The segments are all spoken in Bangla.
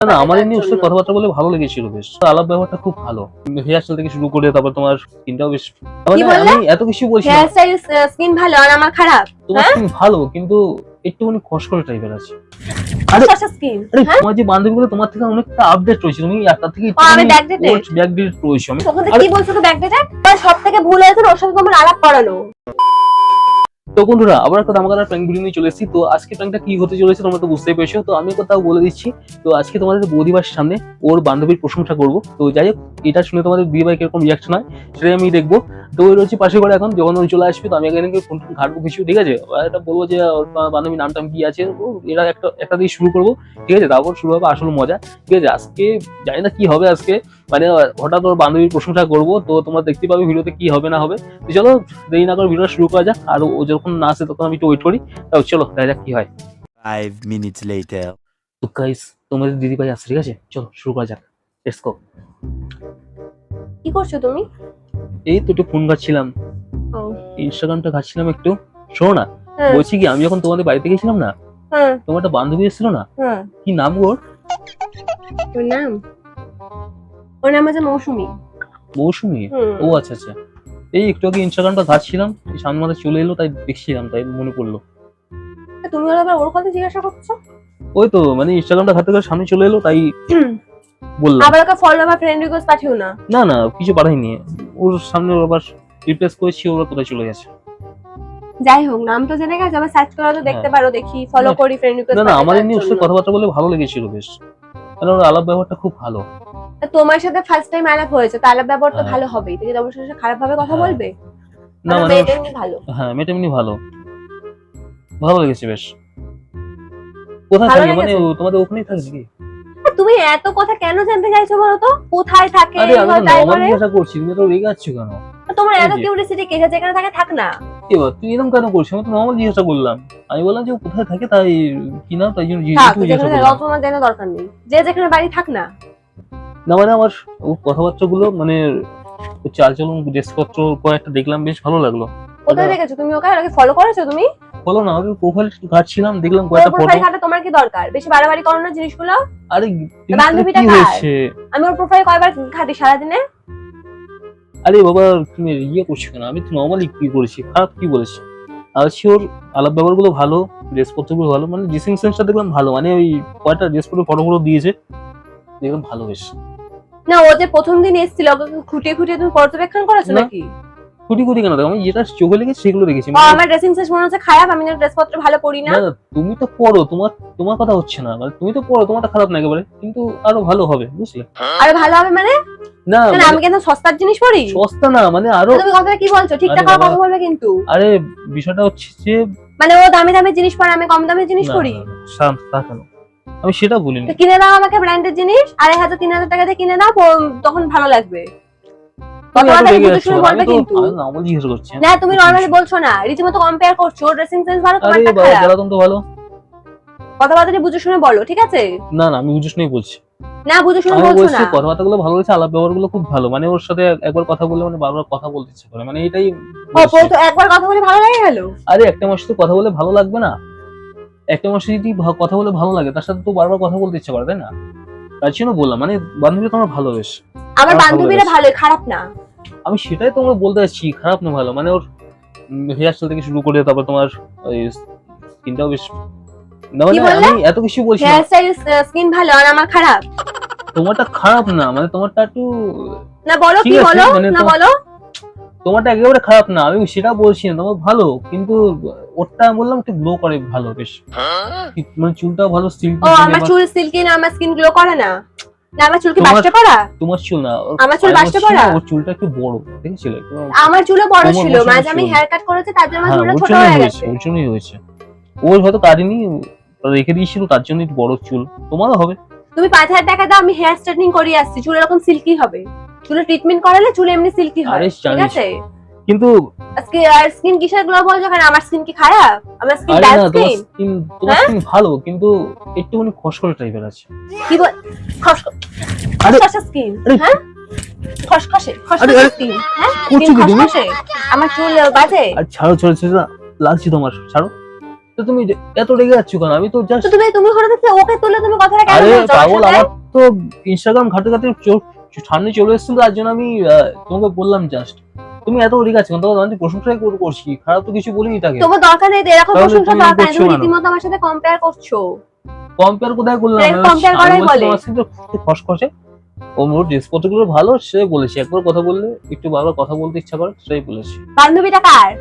না আমাদের নিয়ে ওর সাথে কথাবার্তা বলে ভালো লেগেছিল, বেশ আলাপ ব্যবহারটা খুব ভালো। হেয়ার স্টাইল থেকে শুরু করে তারপর তোমার স্কিনটাও বেশ, মানে আমি এত কিছু বলছি না। হেয়ার স্টাইল স্কিন ভালো আর আমার খারাপ। তোমার স্কিন ভালো কিন্তু একটুখানি খসখসে টাইপের আছে। আরে স্কিন তোমার যে বান্ধবীগুলো তোমার থেকে অনেকটা আপডেট রয়েছে, তুমি তার থেকে আমি ব্যাকডেটেড রয়েছে। আমি তখন কি বলছো তো ব্যাকডেটেড? সব থেকে ভুল হয়েছে ওর সাথে তোমার আলাপ করানো। তো বন্ধুরা আবার একটা দামাকাদার প্র্যাঙ্ক ভিডিও নিয়ে চলে এসেছি। তো আজকে প্র্যাঙ্কটা কি হতে চলেছে তোমরা তো বুঝতেই পেরেছো। তো আমি কোথাও বলে দিচ্ছি, তো আজকে তোমাদের বৌদিবার সামনে ওর বান্ধবীর প্রশংসা করব। তো যাই হোক, এটা শুনে তোমাদের বিয়ে ভাই কিরকম রিয়াকশন হয় সেটাই আমি দেখবো। তো ওই রয়েছে পাশে করে, এখন যখন ওই চলে আসবে তো আমি এখানে ফোন ঘাটবো কিছু, ঠিক আছে? এটা বলবো যে ওর বান্ধবীর নামটা কি আছে, এটা একটা দিয়ে শুরু করবো, ঠিক আছে? তারপর শুরু হবে আসল মজা, ঠিক আছে? আজকে জানি না কি হবে আজকে, মানে হঠাৎ ওর বান্ধবীর প্রশংসা করবো, তো তোমরা দেখতে পাবে ভিডিওতে কি হবে না হবে। তো চলো দেরি না করে ভিডিওটা শুরু করা যাক। আর ও যখন না আসে তখন আমি একটু ওয়েট করি। তাও চলো দেখা যাক কি হয়। 5 minutes later. তো গাইস তোমাদের দিদি ভাই আসছে, ঠিক আছে? চলো শুরু করা যাক, লেটস গো। কি করছো তুমি? এই তো একটু ফোন ঘাটছিলাম, ও ইনস্টাগ্রামটা ঘাটছিলাম একটু। শোনো না, হ্যাঁ বলছি কি, আমি যখন তোমাদের বাড়িতে গেছিলাম না, হ্যাঁ তোমার একটা বান্ধবী এসেছিল না, হ্যাঁ কি নাম ওর? ওর নাম আছে মৌসুমী। মৌসুমী? ও আচ্ছা আচ্ছা। এই একটু আগে ইনস্টাগ্রামটা ঘাটছিলাম, সামনে মাথায় চলে এলো, তাই দেখছিলাম, তাই মনে পড়লো। তুমি আবার ওর কথা জিজ্ঞাসা করছো? ওই তো মানে ইনস্টাগ্রামটা ঘাটতে ঘাটতে সামনে চলে এলো, তাই বললাম। আবার ওকে ফলো বা ফ্রেন্ড রিকোয়েস্ট পাঠিও না। না না কিছু পাঠাইনি, ওর সামনে আবার রিপ্লেস করেছি, ওরা কোথায় চলে গেছে। যাই হোক, নাম তো জেনে গেছে, আবার সার্চ করে তো দেখতে পারো, দেখি ফলো করি ফ্রেন্ড রিকোয়েস্ট। না না আমাদের নিয়ে ওর সাথে কথাবার্তা বলে ভালো লেগেছিল, বেশ মানে ওর আলাপ ব্যবহারটা খুব ভালো। তোমার সাথে ফার্স্ট টাইম আলাপ হয়েছে, তো আলাপ ব্যবহার তো ভালো হবেই। তুমি তোমার সাথে খারাপ ভাবে কথা বলবে? না মানে মেয়েটা এমনি ভালো। হ্যাঁ মেয়েটা এমনি ভালো, ভালো লেগেছে বেশ। কোথায় ভালো থাকে, মানে লেগেছে? তোমাদের ওখানেই থাকে কি? তুমি এত কথা কেন জানতে চাইছো বলো তো? কোথায় থাকে? আরে আমি তো তাই নরমাল বলে জিজ্ঞাসা করছি, তুমি তো রেগে যাচ্ছ কেন? তোমার এত এই যে। কিউরিওসিটি কে? যেখানে থাকে থাক না। এবার তুই এরকম কেন করছিস? আমি তো নরমাল জিজ্ঞাসা করলাম, আমি বললাম যে ও কোথায় থাকে, তাই কি না, তাই জন্য থাক, জিজ্ঞাসা যেখানে করলাম। তোমার জানা দরকার নেই, যে যেখানে বাড়ি থাক না। না মানে আমার ওর কথাবার্তা গুলো, মানে ওর চালচলন ড্রেসপত্র কয়েকটা দেখলাম, বেশ ভালো লাগলো। কোথায় দেখেছো তুমি ওকে? ওকে ফলো করেছো তুমি? বলো না, আমি প্রোফাইল ঘাটছিলাম, দেখলাম কয়েকটা ফটো। প্রোফাইল ঘাটা তোমার কি দরকার? বেশি বাড়াবাড়ি করো না জিনিসগুলো। আরে বান্ধবীটা কি কার? হয়েছে? আমি ওর প্রোফাইল কয়বার ঘাটি সারাদিনে? আরে বাবা তুমি ইয়ে করছো কেন? আমি তো নর্মালি কি করেছি, খারাপ কি বলেছি? আর ওর আলাপ ব্যবহার গুলো ভালো, ড্রেসপত্র গুলো ভালো, মানে ড্রেসিং সেন্সটা দেখলাম ভালো, মানে ওই কয়েকটা ড্রেস পরে ফটোগুলো দিয়েছে, দেখলাম ভালো বেশ। না, ও যে প্রথম দিন এসেছিল ওকে খুঁটিয়ে খুঁটিয়ে তুমি পর্যবেক্ষণ করেছো না। নাকি? কুটি কুটি কেন দেখো, আমি যেটা চোখে লেগেছে সেগুলো দেখেছি। ও, আমার ড্রেসিং সেন্স মনে হচ্ছে খারাপ, আমি না ড্রেসপত্র ভালো পরি না। না তুমি তো পড়ো, তোমার কথা হচ্ছে না, মানে তুমি তো পড়ো, তোমারটা খারাপ না একেবারে, কিন্তু আরো ভালো হবে, বুঝলে? আরে ভালো হবে মানে? না কেন, আমি কেন সস্তার জিনিস পরি? সস্তা না, মানে আরো। তুমি কথাটা কি বলছো? ঠিকঠাক আরে করে বাবা। কথা বলবে কিন্তু। আরে বিষয়টা হচ্ছে যে মানে ও দামি দামি জিনিস পরে, আমি কম দামি জিনিস না, পরি? না, না, শান্ত তা কেন? আমি সেটা বলিনি। তো কিনে দাও আমাকে ব্র্যান্ডের জিনিস, 2500-3000 টাকা দিয়ে কিনে দাও, তখন ভালো লাগবে। তুমি এত কথাবার্তা রেগে বুঝে যাচ্ছ শুনে কেন? বলবে কিন্তু। আমি নর্মাল জিজ্ঞেস করছি। না, তুমি নরমালি বলছো না, রীতিমতো কম্পেয়ার করছো। ড্রেসিং সেন্স ভালো, আরে তোমারটা বাবা খারাপ। জ্বালাতন তো ভালো। কথাবার্তা বুঝে শুনে বলো, ঠিক আছে? না না আমি বুঝে শুনেই বলছি। না, বুঝে শুনে আমি বলছো বলছি না। কথাবার্তা গুলো ভালো হয়েছে, আলাপ ব্যবহার গুলো খুব ভালো, মানে ওর সাথে একবার কথা বললে মানে বারবার কথা বলতে ইচ্ছে করে, মানে এটাই ও, বলছি। তো একবার কথা বলে ভালো লাগে গেল? আরে একটা মানুষ তো কথা বলে ভালো লাগবে না? একটা মানুষ যদি কথা বলে ভালো লাগে, তার সাথে তো বারবার কথা বলতে ইচ্ছে করে, তাই না? তার জন্য বললাম, মানে বান্ধবী তোমার ভালো বেশ। আমার আমার ভালো বান্ধবীরা লেগেছে। ভালো, খারাপ না। আমি সেটাই তোমাকে বলতে চাচ্ছি, খারাপ না ভালো, মানে ওর হেয়ার স্টাইল থেকে শুরু করে তারপর তোমার স্কিনটাও বেশ, না মানে কি বললে? আমি এত কিছু বলছি না। হেয়ার স্টাইল স্কিন ভালো আর আমার খারাপ? তোমারটা খারাপ না, মানে তোমারটা একটু, না বলো, ঠিক কি আছে, বলো মানে না বলো। তোমারটা একেবারে খারাপ না, আমি সেটা বলছি না, তোমার ভালো, কিন্তু ওরটা বললাম একটু গ্লো করে ভালো বেশ, মানে চুলটাও ভালো সিল্কি। ও, আমার চুল সিল্কি না, আমার স্কিন গ্লো করে না? না, আমার চুল কি তোমার- বাস্টে পড়া? তোমার চুল না, আমার চুল বাস্টে পড়া? ওর চুলটা একটু বড় দেখেছিলে? আমার চুলও বড় তোমার ছিল, মতো মাঝে আমি চুল। হেয়ার কাট করেছি, তার জন্য আমার হ্যাঁ চুলটা ওর ছোট জন্যই হয়ে হয়েছে, গেছে। ওর জন্যই হয়েছে। ও হয়তো কাটেনি, রেখে দিয়েছিল, তার জন্য একটু বড় চুল, তোমারও হবে। তুমি 5000 টাকা দাও, আমি হেয়ার স্ট্রেটনিং করিয়ে আসছি, চুল এরকম সিল্কি হবে। চুলে ট্রিটমেন্ট করালে চুল এমনি সিল্কি হয়, আরে ঠিক জানিস, আছে? কিন্তু আজকে আর স্কিন কিসের গ্লো বলছো কেন? আমার স্কিন কি খারাপ? আমার স্কিন আরে ব্যাড না তোমার স্কিন? তোমার স্কিন ভালো, কিন্তু একটুখানি খসখসে টাইপের আছে। কি বল? আরে খসখসে স্কিন? আরে হ্যাঁ, খসখসে আরে, খসখসে স্কিন? হ্যাঁ, করছো স্কিন কি তুমি? খসখসে? আমার চুল বাজে? আর ছাড়ো ছাড়ো ছাড়ো, লাগছে তোমার, ছাড়ো। তো তুমি এত রেগে যাচ্ছ কেন? আমি তো জাস্ট তো তুমি হঠাৎ করে ওকে তুলে তুমি কথাটা কেন আরে বলছো আমার পাগল, সাথে? আমার তো ইনস্টাগ্রাম ঘাটে ঘাটে সামনে চলে এসেছিল, তার জন্য আমি তোমাকে বললাম জাস্ট। তুমি এত রেগে আছো কেন? তোমাকে আমি প্রশংসাই করছি, খারাপ তো কিছু বলিনি তাকে। তোমার দরকার নেই তো, এরকম তাহলে প্রশংসা তুমি দরকার নেই, করছো তুমি কেন? রীতিমতো আমার সাথে কম্পেয়ার করছো। কম্পেয়ার কোথায় করলাম? এরকম compare করাই বলে। তোমার সাথে একটু খসখসে, ও মোর ড্রেস পত্রগুলো ভালো, সে বলেছে। একবার কথা বললে একটু বারবার কথা বলতে ইচ্ছা করে, সেই বলেছে। বান্ধবীটা কার?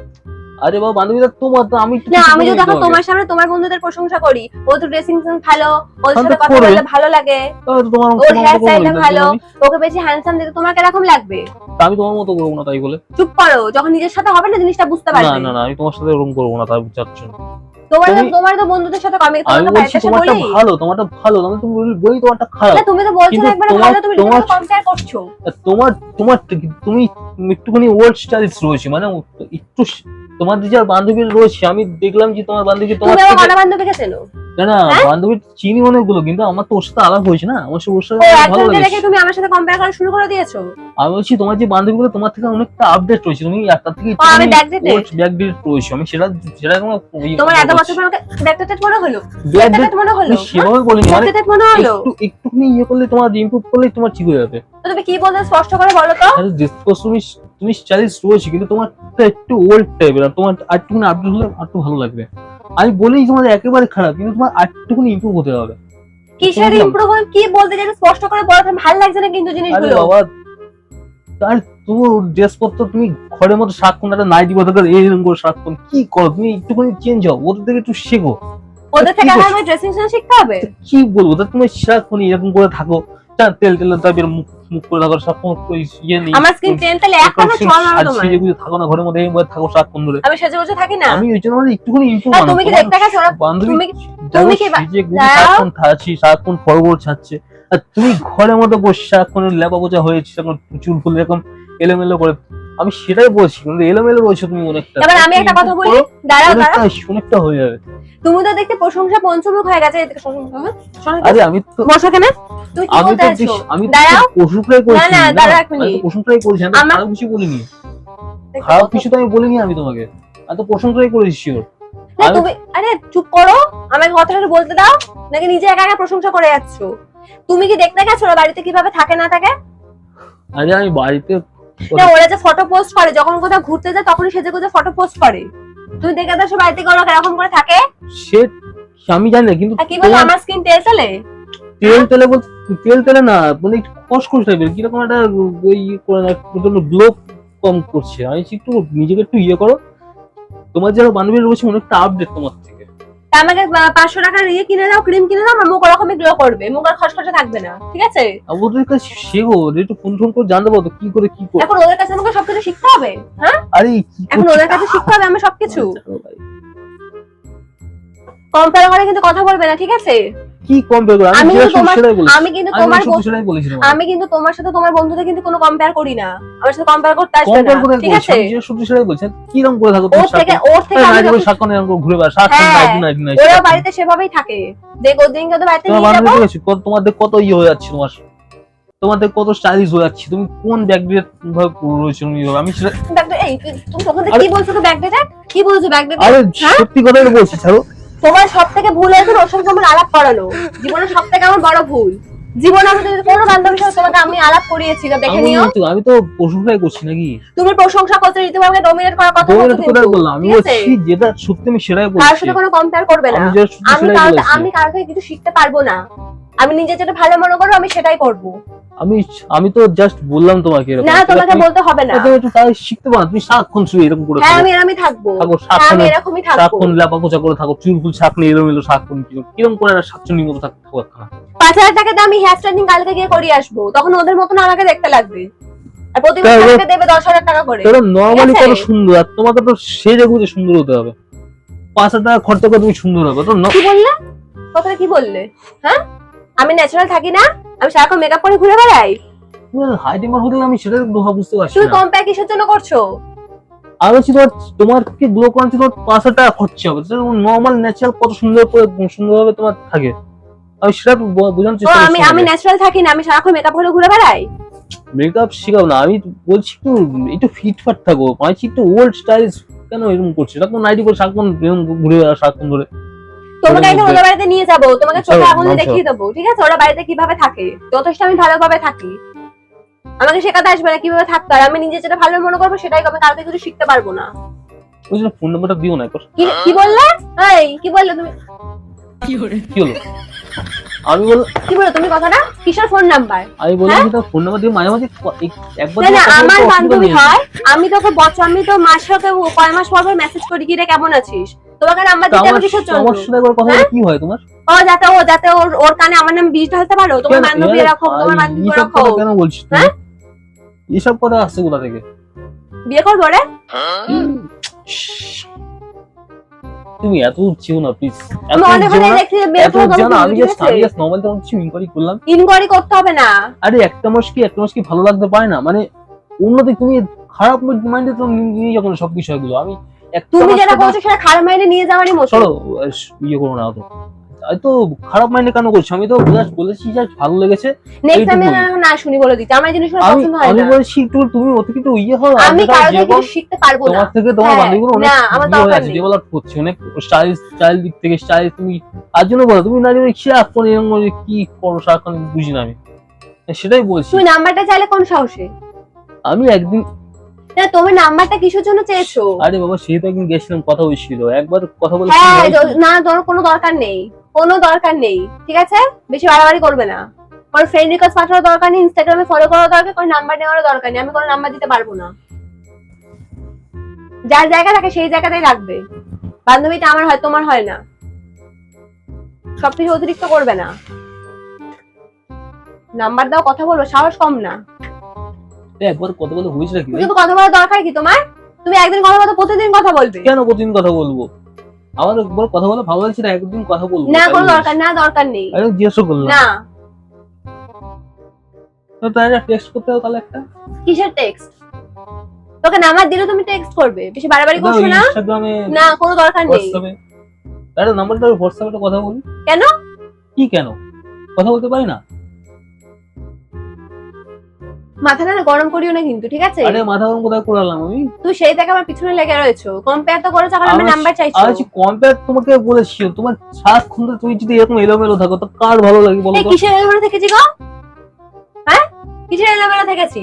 আরে বাবা, বান্ধবীরা তোমার, তো আমি একটু না, কিছু আমি যদি বলিনি দেখো তোমাকে। তোমার সামনে তোমার বন্ধুদের প্রশংসা করি, ও তো ড্রেসিং সেন্স ভালো, ওর তাহলে সাথে তো কথা করবে। বলতে ভালো লাগে, তাহলে তো তোমার ওর তোমার হেয়ার মতো করবো স্টাইলটা না, ভালো, তাহলে ওকে বেশি হ্যান্ডসাম দেখতে তোমার কিরকম লাগবে? আমি তোমার মতো করবো না তাই বলে। চুপ করো, যখন নিজের সাথে হবে না জিনিসটা বুঝতে না পারবে। না না, আমি তোমার সাথে এরকম করবো না, তাই চাচ্ছ না। তোমার তো বন্ধুদের সাথে আমি আমি তোমাকে বলছি বাড়িতে এসে তোমারটা বলি। ভালো, তোমারটা ভালো, তুমি বলি তোমারটা খারাপ। না, তুমি তো বলছো কিন্তু না একবার তোমার- ভালো, তুমি তোমার- কম্পেয়ার করছো। তোমার তোমার তুমি একটুখানি ওল্ড স্টাইলস রয়েছে, মানে একটু তোমার যে যার বান্ধবী রয়েছে, আমি দেখলাম যে তোমার বান্ধবী তোমার তুমি আমার থেকে- কটা বান্ধবীকে চেনো? না না, হ্যাঁ? বান্ধবী চিনি অনেকগুলো, কিন্তু আমার তো ওর সাথে আলাপ হয়েছে না, আমার সাথে ওর সাথে ও আমার ভালো একজনকে লাগে। দেখে তুমি আমার সাথে কম্পেয়ার করা শুরু করে দিয়েছো। আমি বলছি তোমার যে বান্ধবীগুলো তোমার থেকে অনেকটা আপডেট রয়েছে, তুমি তার থেকে ও, আমি backdated? ব্যাকডেট রয়েছে, আমি সেটা সেটা কোনো তোমার এত বছর পর আমাকে ব্যাকডেটেড মনে হলো? Backdated ব্যাকডেটেড মনে হলো? সেভাবে বলিনি, মানে ব্যাকডেটেড মনে হলো? একটুখানি ইয়ে করলে, তোমার ইমপ্রুভ করলে তোমার ঠিক হয়ে যাবে। তো তুমি কি বলতে স্পষ্ট করে বলো তো। আরে তুমি স্টাইলিশ রয়েছে, কিন্তু তোমার একটু ওল্ড টাইপের, তোমার আরেকটুখানি আপডেট হলে আরেকটু ভালো লাগবে। আমি বলি তোমার একেবারে খারাপ, কিন্তু তোমার আরেকটুখানি ইমপ্রুভ হতে হবে। কিসের বুঝলাম। ইমপ্রুভ হবে? কি বলতে চাইছো স্পষ্ট করে বলো, তোমার ভালো লাগছে না কিন্তু আরে জিনিসগুলো। বাবা, তার তোমার ড্রেস পত্র, তুমি ঘরের মধ্যে সারাক্ষণ একটা নাইটি পরে থাকো, এইরকম করে সারাক্ষণ কি করো? তুমি একটুখানি চেঞ্জ হও, ওদের থেকে একটু শেখো। ওদের থেকে কি করছো? আমার ড্রেসিং সেন্স শিখতে হবে। কি বলবো, তা তুমি সারাক্ষণ এরকম করে থাকো, তেল তেল টাইপের মুখ মুখ করে থাকো সারাক্ষণ, ইয়ে নেই। আমার স্কিন টেন তাহলে এখনো চল না তোমার। সেজে গুজে থাকো না ঘরের মধ্যে, এই থাকো সারাক্ষণ ধরে। আমি সেজে বসে থাকি না। আমি ওই জন্য একটুখানি ইমপ্রুভ আর তুমি কি দেখতে গেছো ওরা? বান্ধবী তুমি তুমি কি সেজে গুজে দাঁড়াও। সারাক্ষণ থাকছি, সারাক্ষণ ফরওয়ার্ড ছাড়ছে, আর তুমি ঘরের মধ্যে বসে সারাক্ষণ লেপা বোঝা হয়েছে, এখন চুল ফুল এরকম এলোমেলো করে। আমি সেটাই বলছি, কিন্তু এলোমেলো রয়েছে তুমি অনেকটা। এবার আমি একটা কথা বলি, দাঁড়াও দাঁড়াও। অনেকটা হয়ে যাবে। তুমি তো দেখতে প্রশংসা পঞ্চমুখ হয়ে গেছে, এদিকে প্রশংসা হ্যাঁ? শোনো তো। আরে আমি তো বসো কেন? তুমি কি আমি বলতে তো আছো? আমি দাঁড়াও। প্রশংসাই করছি, না, না, দাঁড়াও এক আমি মিনিট। তো প্রশংসাই করছি, আমি তো আমার- খারাপ কিছু বলিনি। খারাপ কিছু তো আমি বলিনি আমি তোমাকে, আমি তো প্রশংসাই করেছি শিওর। না, তুমি আরে চুপ করো, আমাকে কথাটা একটু বলতে দাও। নাকি নিজে একা একা প্রশংসা করে যাচ্ছো? তুমি কি দেখতে গেছো ওরা বাড়িতে কিভাবে থাকে না থাকে? আরে আমি বাড়িতে না, ওরা যে ফটো পোস্ট করে, যখন কোথাও ঘুরতে যায় তখনই সেজে গুজে ফটো পোস্ট করে। তুমি দেখে দেখো বাড়িতে ওরা এরকম করে থাকে। সে আমি জানি না, কিন্তু আর কি বলো, আমার স্কিন তেল তেলে? তেল তেলে বলতে তেল তেলে না, মানে একটু খসখস টাইপের, কিরকম একটা ওই করে না, প্রচন্ড গ্লো কম করছে। আমি বলছি একটু নিজেকে একটু ইয়ে করো, তোমার যারা বান্ধবী রয়েছে অনেকটা আপডেট তোমার থেকে। তা আমাকে 500 টাকার ইয়ে কিনে দাও, ক্রিম কিনে দাও, আমার মুখ ওরকমই গ্লো করবে, মুখ আর খসখসে থাকবে না, ঠিক আছে? আর ওদের কাছে শেখো, ওদের একটু ফোন করে জানতে পারো তো কি করে কি করে। এখন ওদের কাছে আমাকে সবকিছু শিখতে হবে? হ্যাঁ, আরে কি এখন করছিস? ওদের কাছে শিখতে হবে আমার সবকিছু। ভাই, কম্পেয়ার করে কিন্তু কথা বলবে না, ঠিক আছে? কি কম্পেয়ার করো? আমি আমি কিন্তু যেটা তোমার- সেটাই বলেছি। আমি কিন্তু আমি তোমার সত্যি সেটাই বলেছিলাম। আমি কিন্তু তোমার সাথে তোমার বন্ধুদের কিন্তু কোনো কম্পেয়ার করি না, আমার সাথে কম্পেয়ার করতে আসবে না, কম্পেয়ার করে ঠিক বলছি, আছে? আমি যেটা সত্যি সেটাই বলছি। কি রকম করে থাকো ওর তুমি থেকে সারাক্ষণ? ওর থেকে আমি নাইটি পরে যখন- সারাক্ষণ এরকম করে ঘুরে বেড়াও, সারাক্ষণ হ্যাঁ, নাইটি নাইটি নাইটি। ওরা বাড়িতে সেভাবেই থাকে, যে ওদিনকে ওদের বাড়িতে তোমার নিয়ে যাবো। বান্ধবী দেখেছো তোমাদের কত ইয়ে হয়ে যাচ্ছে, তোমাদের কত স্টাইলিশ হয়ে যাচ্ছে, তুমি কোন ব্যাগ দিয়ে ভাবে রয়েছে তুমি, আমি সেটা এই তুমি তখন থেকে কি বলছো তো ব্যাকডেটেড? কি বলছো ব্যাকডেটেড? আরে হ্যাঁ? সত্যি কথাই বলছি, ছাড়ো। তোমার সব থেকে ভুল হয়েছে ওর সঙ্গে আমার আলাপ করানো, জীবনের সব থেকে আমার বড় ভুল। জীবনে আমি যদি কোনো বান্ধবীর সাথে তোমাকে আমি আলাপ করিয়েছি তো দেখে নিও। আমি তো প্রশংসাই করছি নাকি? তুমি প্রশংসা করতে রীতিমতো ডমিনেট করার কথা বলছো তোমাকে কোথায় কিন্তু, বললাম? আমি ঠিক আছে? বলছি যেটা সত্যি আমি সেটাই কার বলছি। সাথে কোনো কম্পেয়ার করবে না। আমি যেটা সত্যি আমি সেটাই কারো বলেছি। আমি কারো থেকে কিছু শিখতে পারবো না, আমি নিজে যেটা ভালো মনে করবো আমি সেটাই করব। আমি তো জাস্ট বললাম তোমাকে এরকম। না, তোমাকে বলতে হবে না। তুমি একটু তাই শিখতে পারো, তুমি সারাক্ষণ শুয়ে এরকম করে হ্যাঁ, থাকো। আমি এরকমই থাকবো। থাকো হ্যাঁ, সারাক্ষণ, আমি এরকমই থাকবো। সারাক্ষণ লেপা পোছা করে থাকো, চুল ফুল ছাকনি এলোমেলো সারাক্ষণ, কিরকম করে একটা সাতচন্নির মতো থাকো একখানা। 5000 টাকা দিয়ে আমি হেয়ার স্টাইলিং কালকে গিয়ে করিয়ে আসবো, তখন ওদের মতন আমাকে দেখতে লাগবে। আর প্রতি মাসে তাহলে- আমাকে দেবে 10,000 টাকা করে। কারণ নরমালি ঠিক আছে? কত সুন্দর, আর তোমাকে তো সেজে গুজে সুন্দর হতে হবে। 5,000 টাকা খরচা করে তুমি সুন্দর হবে তো? কি বললে? কথাটা কি বললে? হ্যাঁ, আমি ন্যাচারাল থাকি না? আমি সারাক্ষণ মেকআপ করে ঘুরে বেড়াই? হাই টেম্পার হতে আমি সেটা বুঝতে পারছি তুমি না। কম্পেয়ার কিসের জন্য করছো? আমি বলছি তোমাকে গ্লো করার জন্য 5,000 টাকা খরচা হবে, নর্মাল ন্যাচারাল কত সুন্দর করে সুন্দরভাবে তোমার থাকে, আমি সেটা বোঝানোর ও, চেষ্টা আমি করছি। ন্যাচারাল থাকি না, আমি সারাক্ষণ মেকআপ করে ঘুরে বেড়াই? মেকআপ শেখাও না, আমি বলছি একটু একটু ফিটফাট থাকো, মানে একটু ওল্ড স্টাইল কেন এরকম করছিস? সারাক্ষণ নাইটি পরে সারাক্ষণ এরকম ঘুরে বেড়া সারাক্ষণ ধরে। তোমাকে একদিন ওদের বাড়িতে নিয়ে যাবো, তোমাকে চোখে চলো, আঙুল দিয়ে নাম দেখিয়ে দেবো, ঠিক আছে? ওরা বাড়িতে কিভাবে থাকে, যথেষ্ট আমি ভালোভাবে থাকি। আমাকে শেখাতে আসবে না কিভাবে থাকতে হয়, আমি নিজে যেটা ভালো মনে করবো সেটাই করবে, কালকে কিছু শিখতে পারবো না। ওই জন্য ফোন নাম্বারটা দিও না একবার। কি বললে? এই কি বললে তুমি? কি হলো? আমি বল কি বললে তুমি কথাটা? কিসের ফোন নাম্বার? আমি বললাম কি তোর ফোন নাম্বার দিয়ে মাঝে মাঝে একবার না না, কথা বলতে আমার অসুবিধা বান্ধবী নেই। হয়, আমি তোকে আমি তো মাসে কয় মাস পর পর মেসেজ করি কি রে কেমন আছিস, তোমাকে নাম্বার দিতে হবে কিসের জন্য? আমার সাথে একবার কথা বলে কি হয় তোমার? যাতে ওর কানে আমার নাম বিষ ঢালতে পারো, তোমার বান্ধবী এরকম, তোমার বান্ধবী এইসব এরকম। কথা কেন বলছিস তুমি? এসব কথা আসছে কোথা থেকে? বিয়ে করবো রে? তুমি এত উঠছিও না প্লিজ। আমি অনেক অনেক দেখছি বিয়ে করবো, আমি জাস্ট নরমাল তোমার কিছু ইনকোয়ারি করলাম। ইনকোয়ারি করতে হবে না। আরে একটা মাস কি ভালো লাগতে পারে না? মানে অন্যদিকে তুমি খারাপ মাইন্ডে তুমি নিয়ে যখন সব বিষয়গুলো আমি তুমি যেটা বলছো সেটা খারাপ মাইন্ডে নিয়ে যাওয়ারই মতো। চলো ইয়ে করো না তো। তো খারাপ মাইন্ডে কেন করছো? আমি তো জাস্ট বলেছি যে ভালো লেগেছে। নেক্সট টাইম না শুনি বলে দিতে, আমার জিনিসগুলো পছন্দ হয় আমি না। বলছি একটু তুমি অতি কিছু ইয়ে হও। আমি কারো থেকে কিছু শিখতে পারবো না। তোমার থেকে তোমার হ্যাঁ, বান্ধবীগুলো অনেক না, আমার ইয়ে হয়ে দরকার আছে, নেই। ডেভেলপ করছে অনেক স্টাইল দিক থেকে স্টাইল। তুমি তার জন্য বলো তুমি না জানি সারাক্ষণ এরকম কি করো সারাক্ষণ বুঝি না আমি, সেটাই বলছি। তুমি নাম্বারটা চাইলে কোন সাহসে? আমি একদিন না, তুমি নাম্বারটা কিসের জন্য চেয়েছো? আরে বাবা সেই তো একদিন গেছিলাম, কথা হয়েছিল, একবার কথা বলে হ্যাঁ, না তোর কোনো দরকার নেই, কোনো দরকার নেই, ঠিক আছে? বেশি বাড়াবাড়ি করবে না। কোনো ফ্রেন্ড রিকোয়েস্ট পাঠানোর দরকার নেই, ইনস্টাগ্রামে ফলো করার দরকার, কোনো নাম্বার নেওয়ার দরকার নেই। আমি কোনো নাম্বার দিতে পারবো না। যার জায়গা থাকে সেই জায়গাতেই রাখবে। বান্ধবীটা আমার হয়, তোমার হয় না। সবকিছু অতিরিক্ত করবে না। নাম্বার দাও, কথা বলবো, সাহস কম না। একবার কথা বলে হয়েছিল কি? শুধু কথা বলার দরকার কি তোমার? তুমি একদিন কথা বলতে প্রতিদিন কথা বলবে? কেন প্রতিদিন কথা বলবো? আমার একবার কথা বলে ভালো লাগছে না, একদিন কথা বলবো না, কোনো দরকার না, দরকার নেই। আরে জিজ্ঞাসা করলাম না। তো তাই টেক্সট করতে হবে তাহলে একটা। কিসের টেক্সট? তোকে নাম্বার দিলে তুমি টেক্সট করবে, বেশি বাড়াবাড়ি করছো না। ইনস্টাগ্রামে না, কোনো দরকার নেই। হোয়াটসঅ্যাপে আরে নাম্বারটা হোয়াটসঅ্যাপে কথা বলি। কেন? কি কেন? কথা বলতে পারি না? মাথাটা না গরম করিও না কিন্তু, ঠিক আছে? আরে মাথা গরম কোথায় করলাম আমি? তুই সেই থেকে আমার পিছনে লেগে রয়েছো, কম্পেয়ার তো করেছো, এখন আমি নাম্বার চাইছো। আজ কম্পেয়ার তোমাকে বলেছি, তোমার সারাক্ষণ ধরে তুমি যদি এরকম এলোমেলো থাকো তো কার ভালো লাগে বলো এই তো? কিসের এলোমেলো থেকেছি গো? হ্যাঁ, কিসের এলোমেলো থেকেছি?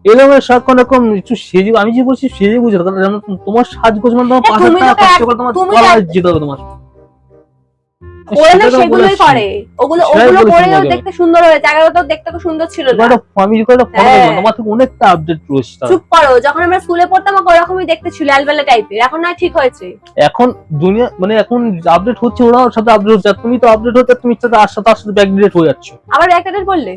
এলোমেলো সারাক্ষণ এরকম একটু সেজে, আমি যে বলছি সেজে বুঝে কারণ তোমার সাজগোজ মানে তোমার 5,000 টাকা খরচ করে তোমার কলার যেতে হবে তোমার। ওরা না সেটা তো সেগুলোই বলেছি। করে, ওগুলো সেটাই ওগুলো বলেছি করেও তোমাকে। দেখতে সুন্দর হয়েছে, জায়গাটা তো দেখতে খুব সুন্দর ছিল না। আমি যে কয়টা ফটো হ্যাঁ। তোমার থেকে অনেকটা আপডেট রয়েছে তার। চুপ করো, যখন আমরা স্কুলে পড়তাম আমাকে ওরকমই দেখতে ছিল, অ্যালবেলা টাইপের। এখন না ঠিক হয়েছে। এখন দুনিয়া মানে এখন আপডেট হচ্ছে, ওরাও সাথে আপডেট হচ্ছে, আর তুমি তো আপডেট হচ্ছে, তুমি তার সাথে ব্যাকডেট হয়ে যাচ্ছ। আবার ব্যাকডেটেড বললে,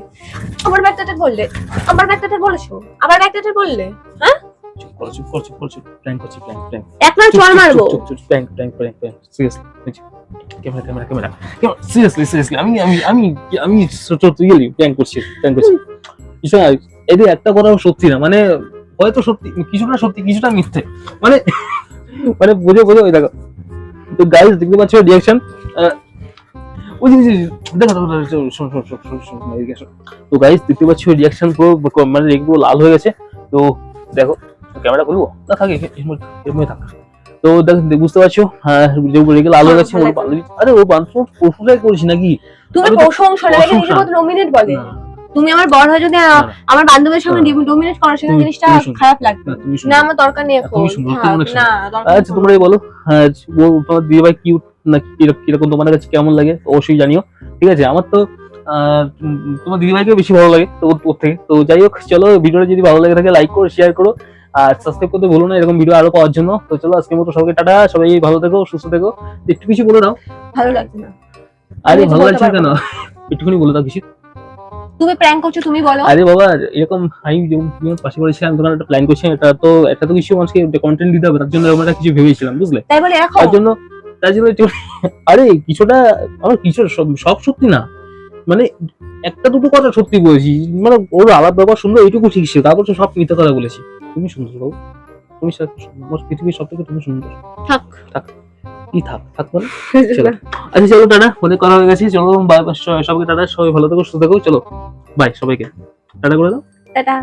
আবার ব্যাকডেটেড বললে, আবার ব্যাকডেটেড বলেছো, আবার ব্যাকডেটেড বললে। হ্যাঁ, চুপ করো প্র্যাঙ্ক করছি প্র্যাঙ্ক একবার চল মারবো। প্র্যাঙ্ক সিরিয়াসলি ক্যামেরা সিরিয়াসলি আমি রিয়েলি প্র্যাঙ্ক করছি কিছু না। এদের একটা কথা সত্যি না, মানে হয়তো সত্যি, কিছুটা সত্যি কিছুটা মিথ্যে, মানে মানে বুঝে ওই দেখো। তো গাইস দেখতে পাচ্ছ রিঅ্যাকশন, ওই দেখো তো গাইস দেখতে পাচ্ছ রিঅ্যাকশন পুরো মানে একটু লাল হয়ে গেছে। তো দেখো ক্যামেরা খুলবো না, থাকে এর মধ্যে থাক। তো দেখো বুঝতে পারছো, হ্যাঁ রেগে লাল হয়ে গেছে। ওর বান্ধবী, আরে ও বান্ধবী প্রশংসাই করিস নাকি? তুমি আমি তো প্রশংসা না, দেখে নিজের মতো ডমিনেট বলে। তুমি আমার বড় হয়ে যদি আমার বান্ধবীর সামনে ডমিনেট করো, সেখানে জিনিসটা খারাপ লাগবে না। আমার দরকার নেই এখন। না, আচ্ছা তোমরাই বলো, তোমার দিদি ভাই কিউট না কিরকম, তোমার কাছে কেমন লাগে অবশ্যই জানিও, ঠিক আছে? আমার তো তোমার দিদি ভাইকে বেশি ভালো লাগে তো ওর থেকে। তো যাই হোক, চলো ভিডিওটা যদি ভালো লাগে থাকে লাইক করো, শেয়ার করো, আর সাবস্ক্রাইব করতে ভুলো না এরকম ভিডিও আরো পাওয়ার জন্য। তো চলো আজকের মতো সবাইকে টাটা, সবাই ভালো থেকো, সুস্থ থেকো। একটু কিছু বলে দাও। ভালো লাগছে না। আরে ভালো লাগছে কেন? একটুখানি বলে দাও কিছু। তুমি প্র্যাঙ্ক করছো, তুমি বলো। আরে বাবা এরকম আমি যেমন পাশে করেছিলাম, তখন একটা প্ল্যান করছিলাম, একটা তো কিছু মানুষকে কন্টেন্ট দিতে হবে, তার জন্য আমরা কিছু ভেবেছিলাম, বুঝলে? তাই বলে এখন তার জন্য একটু আরে কিছুটা আমার কিছু সব সত্যি না, মানে একটা দুটো কথা সত্যি বলেছি, মানে ওর আলাপ ব্যবহার সুন্দর এইটুকু ঠিক ছিল, তারপর তো সব মিথ্যা কথা বলেছি। তুমি সুন্দর বাবু, তুমি আমার পৃথিবীর সব থেকে তুমি সুন্দর। থাক কি থাক মানে চলো, আচ্ছা চলো টাটা, অনেক কথা হয়ে গেছে, চলো বাই, সবাইকে টাটা, সবাই ভালো থেকো, সুস্থ থেকো, চলো বাই, সবাইকে টাটা করে দাও। টাটা।